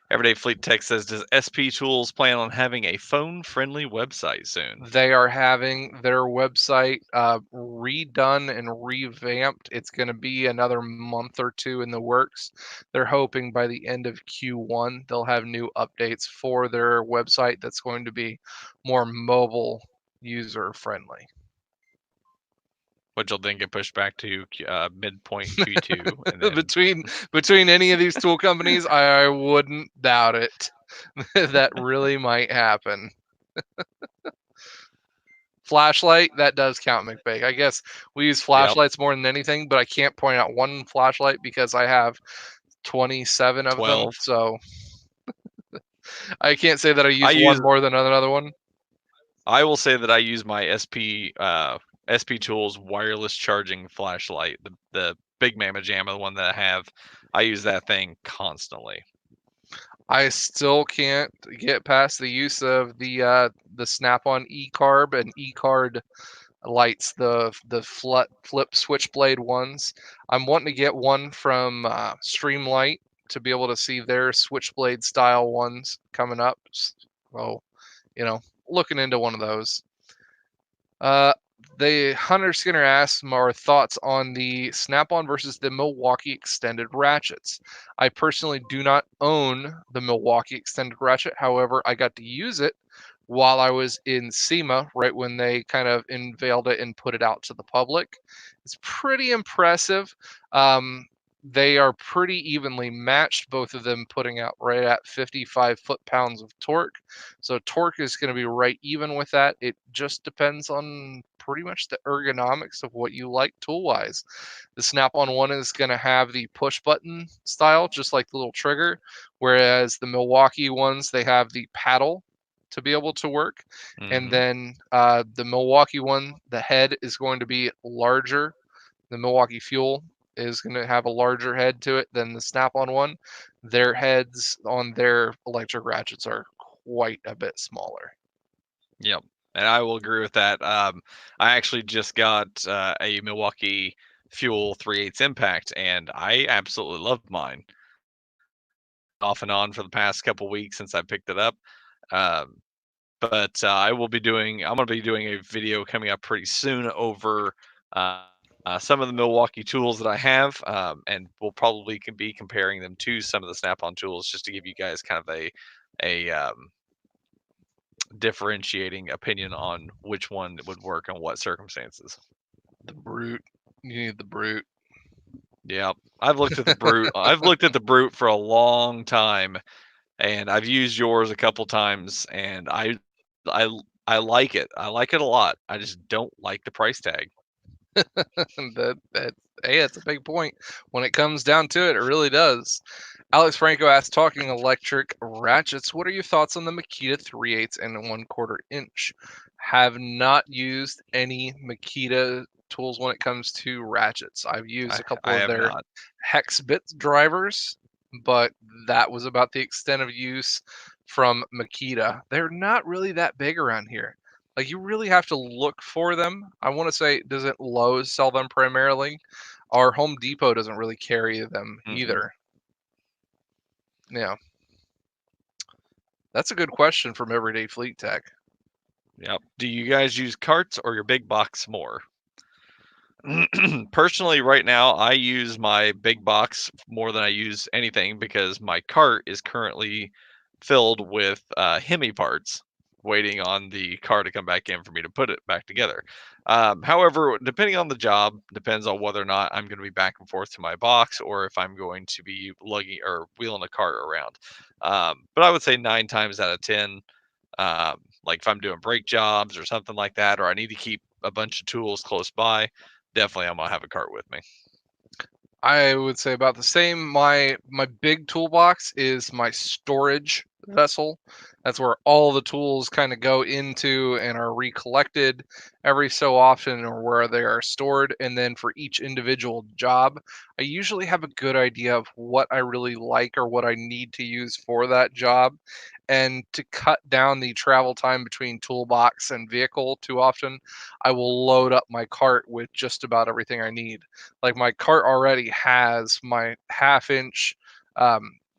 Everyday Fleet Tech says, does SP Tools plan on having a phone-friendly website soon? They are having their website redone and revamped. It's going to be another month or two in the works. They're hoping by the end of Q1 they'll have new updates for their website that's going to be more mobile user friendly. Which will then get pushed back to midpoint Q2, and then between any of these tool companies, I wouldn't doubt it. That really might happen. Flashlight, that does count, McBake. I guess we use yep, flashlights more than anything, but I can't point out one flashlight because I have 27 of them. 12. So I can't say that I I use one use more than another one. I will say that I use my SP Tools wireless charging flashlight, the Big Mama Jamma, the one that I have. I use that thing constantly. I still can't get past the use of the Snap-on eCarb and eCard lights, the flip switchblade ones. I'm wanting to get one from Streamlight to be able to see their switchblade style ones coming up. So, looking into one of those. Uh, the Hunter Skinner asks more thoughts on the Snap-on versus the Milwaukee extended ratchets. I personally do not own the Milwaukee extended ratchet. However, I got to use it while I was in SEMA, right when they kind of unveiled it and put it out to the public. It's pretty impressive. They are pretty evenly matched, both of them putting out right at 55 foot-pounds of torque. So torque is going to be right even with that. It just depends on pretty much the ergonomics of what you like tool-wise. The Snap-on one is going to have the push button style, just like the little trigger, whereas the Milwaukee ones, they have the paddle to be able to work. And Hmm. then the Milwaukee one, the head is going to be larger. The Milwaukee Fuel is going to have a larger head to it than the Snap-on one. Their heads on their electric ratchets are quite a bit smaller. Yep, and I will agree with that. I actually just got a Milwaukee Fuel 3/8 Impact, and I absolutely love mine. Off and on for the past couple weeks since I picked it up. Um, but I will be doing. I'm going to be doing a video coming up pretty soon over uh, some of the Milwaukee tools that I have, and we'll probably be comparing them to some of the Snap-on tools, just to give you guys kind of a differentiating opinion on which one would work in what circumstances. The Brute. You need the Brute. Yeah, I've looked at the Brute. I've looked at the Brute for a long time, and I've used yours a couple times, and I I like it. I like it a lot. I just don't like the price tag. that Hey, that's a big point. When it comes down to it, it really does. Alex Franco asked, talking electric ratchets, what are your thoughts on the Makita 3/8 and 1/4 inch? Have not used any Makita tools when it comes to ratchets. I've used a couple I of have their not. hex bit drivers, but that was about the extent of use from Makita. They're not really that big around here. Like, you really have to look for them. I want to say, doesn't Lowe's sell them primarily? Our Home Depot doesn't really carry them Mm-mm. either. Yeah, that's a good question from Everyday Fleet Tech. Yep. Do you guys use carts or your big box more? Personally, right now, I use my big box more than I use anything because my cart is currently filled with Hemi parts, waiting on the car to come back in for me to put it back together. However, depending on the job, depends on whether or not I'm going to be back and forth to my box or if I'm going to be lugging or wheeling a cart around. But I would say 9 times out of 10, like if I'm doing brake jobs or something like that, or I need to keep a bunch of tools close by, definitely I'm gonna have a cart with me. I would say about the same. My big toolbox is my storage vessel. That's where all the tools kind of go into and are recollected every so often, or where they are stored. And then for each individual job, I usually have a good idea of what I really like or what I need to use for that job. And to cut down the travel time between toolbox and vehicle too often, I will load up my cart with just about everything I need. Like, my cart already has my half-inch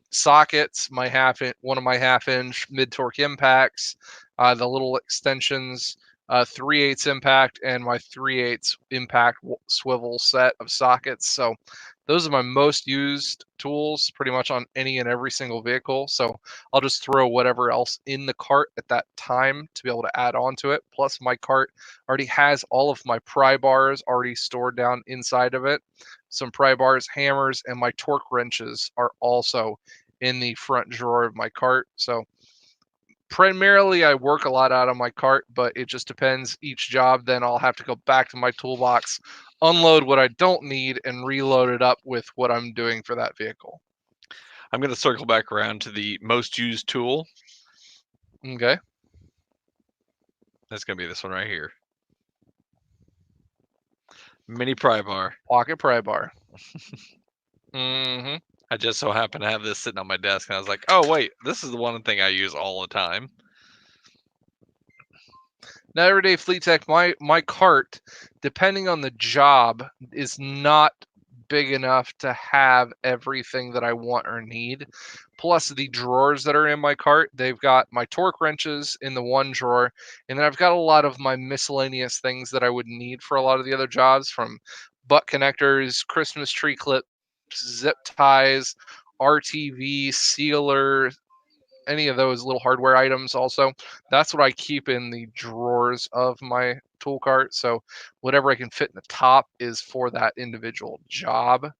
sockets, my one of my half-inch mid-torque impacts, the little extensions, 3/8 impact, and my 3/8 impact swivel set of sockets. So those are my most used tools pretty much on any and every single vehicle. So I'll just throw whatever else in the cart at that time to be able to add on to it. Plus, my cart already has all of my pry bars already stored down inside of it. Some pry bars, hammers, and my torque wrenches are also in the front drawer of my cart. So primarily I work a lot out of my cart, but it just depends each job. Then I'll have to go back to my toolbox, unload what I don't need, and reload it up with what I'm doing for that vehicle. I'm gonna circle back around to the most used tool. Okay. That's gonna be this one right here. Mini pry bar. Pocket pry bar. Hmm. I just so happen to have this sitting on my desk, and I was like, "Oh wait, this is the one thing I use all the time." Now, Everyday Fleet Tech, my cart, depending on the job, is not big enough to have everything that I want or need. Plus, the drawers that are in my cart, they've got my torque wrenches in the one drawer, and then I've got a lot of my miscellaneous things that I would need for a lot of the other jobs, from butt connectors, Christmas tree clips, zip ties, RTV, sealer, any of those little hardware items also. That's what I keep in the drawers of my tool cart. So whatever I can fit in the top is for that individual job.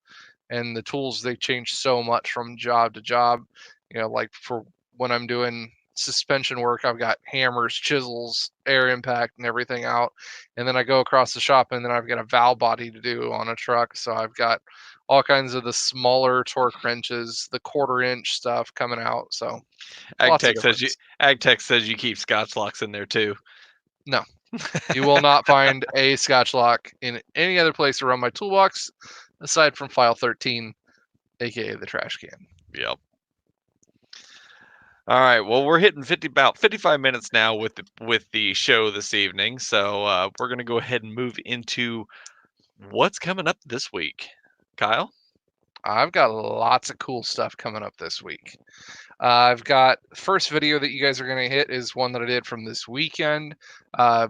And the tools, they change so much from job to job. Like for when I'm doing suspension work, I've got hammers, chisels, air impact, and everything out. And then I go across the shop, and then I've got a valve body to do on a truck. So I've got all kinds of the smaller torque wrenches, the 1/4 inch stuff coming out. So lots of difference. AgTech says you keep Scotch locks in there too. No, you will not find a Scotch lock in any other place around my toolbox aside from file 13, aka the trash can. Yep. All right. Well, we're hitting about 55 minutes now with the show this evening, so we're gonna go ahead and move into what's coming up this week. Kyle. I've got lots of cool stuff coming up this week. I've got first video that you guys are going to hit is one that I did from this weekend uh,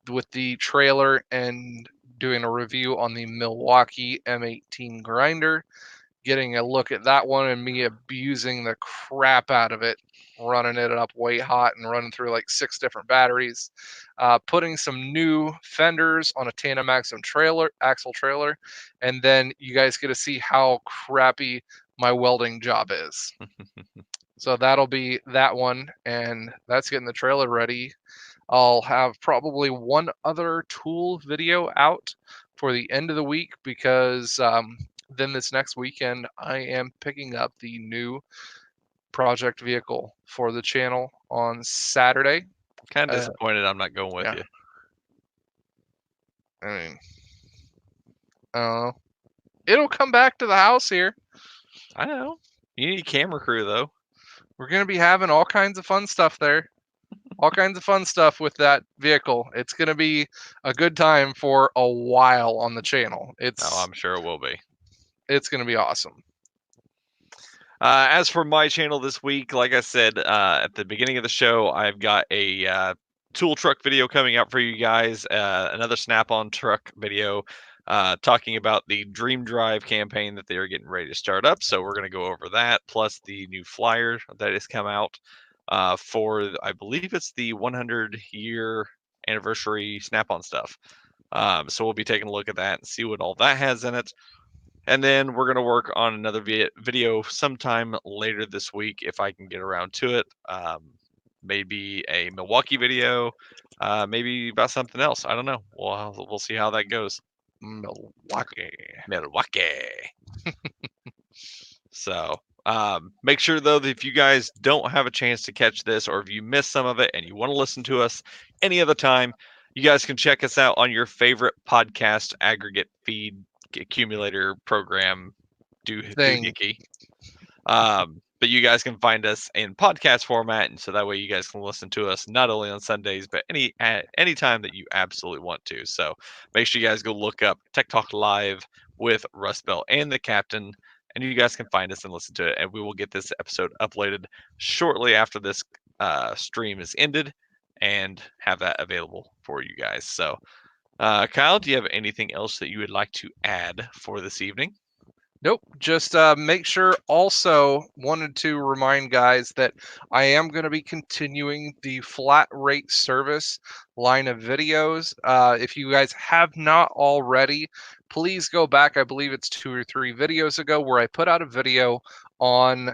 with the trailer and doing a review on the Milwaukee M18 grinder, getting a look at that one and me abusing the crap out of it, running it up way hot and running through like 6 different batteries, putting some new fenders on a tandem axle trailer, and then you guys get to see how crappy my welding job is. So that'll be that one, and that's getting the trailer ready. I'll have probably one other tool video out for the end of the week because then this next weekend I am picking up the new project vehicle for the channel on Saturday. Kind of Uh, disappointed I'm not going with yeah, you. I mean, uh, it'll come back to the house here. I know. You need a camera crew though. We're gonna be having all kinds of fun stuff there. All kinds of fun stuff with that vehicle. It's gonna be a good time for a while on the channel. Oh, I'm sure it will be. It's gonna be awesome. As for my channel this week, like I said at the beginning of the show, I've got a tool truck video coming out for you guys, another Snap-on truck video talking about the Dream Drive campaign that they are getting ready to start up. So we're going to go over that, plus the new flyer that has come out for, I believe it's the 100-year anniversary Snap-on stuff. So we'll be taking a look at that and see what all that has in it. And then we're going to work on another video sometime later this week if I can get around to it. Maybe a Milwaukee video, maybe about something else. I don't know. We'll see how that goes. Milwaukee. Milwaukee. So make sure though that if you guys don't have a chance to catch this, or if you missed some of it and you want to listen to us any other time, you guys can check us out on your favorite podcast aggregate feed accumulator program Thing. doohickey. But you guys can find us in podcast format, and so that way you guys can listen to us not only on Sundays but any time that you absolutely want to. So make sure you guys go look up Tech Talk Live with Rust Belt and the Captain, and you guys can find us and listen to it. And we will get this episode uploaded shortly after this stream is ended, and have that available for you guys. So, Kyle, do you have anything else that you would like to add for this evening? Nope. Just make sure. Also, wanted to remind guys that I am going to be continuing the flat rate service line of videos. If you guys have not already, please go back. I believe it's 2 or 3 videos ago where I put out a video on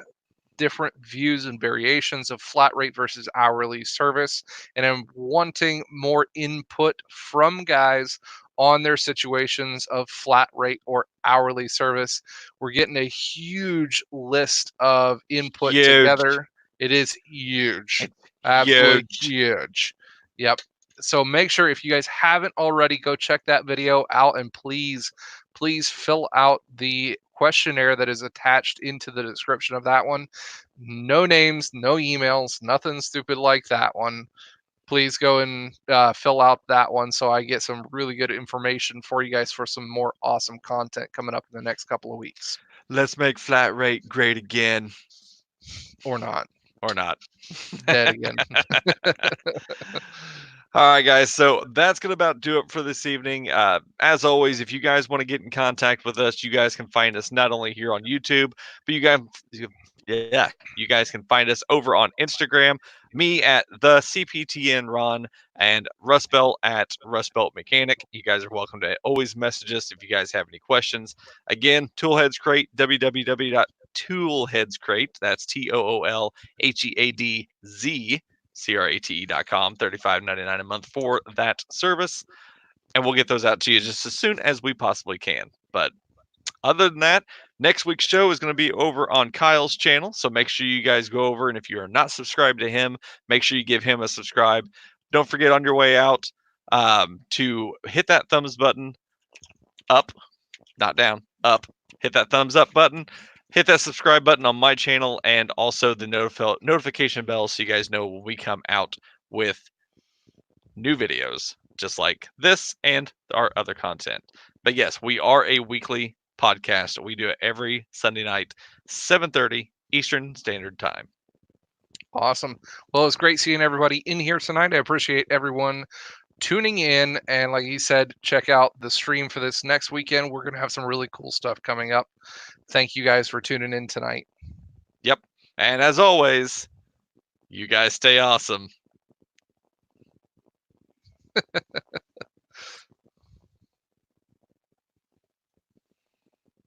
different views and variations of flat rate versus hourly service, and I'm wanting more input from guys on their situations of flat rate or hourly service. We're getting a huge list of input Huge. together. It is huge. It's Absolutely huge. huge. Yep. So make sure, if you guys haven't already, go check that video out, and please fill out the questionnaire that is attached into the description of that one. No names, no emails, nothing stupid like that one. Please go and fill out that one so I get some really good information for you guys for some more awesome content coming up in the next couple of weeks. Let's make flat rate great again. Or not. Or not. Dead again. All right, guys. So that's going to about do it for this evening. As always, if you guys want to get in contact with us, you guys can find us not only here on YouTube, but you guys can find us over on Instagram. Me at the CPTN Ron, and Rust Belt at Rust Belt Mechanic. You guys are welcome to always message us if you guys have any questions. Again, Toolheads Crate, www.toolheadscrate. That's TOOLHEADZ.com, $35.99 a month for that service, and we'll get those out to you just as soon as we possibly can. But other than that, next week's show is going to be over on Kyle's channel, so make sure you guys go over, and if you are not subscribed to him, make sure you give him a subscribe. Don't forget on your way out to hit that thumbs button up, not down, up. Hit that thumbs up button. hit that subscribe button on my channel and also the notification bell so you guys know when we come out with new videos, just like this and our other content. But yes, we are a weekly podcast. We do it every Sunday night, 7:30 Eastern Standard Time. Awesome. Well, it was great seeing everybody in here tonight. I appreciate everyone tuning in. And like you said, check out the stream for this next weekend. We're going to have some really cool stuff coming up. Thank you guys for tuning in tonight. Yep. And as always, you guys stay awesome.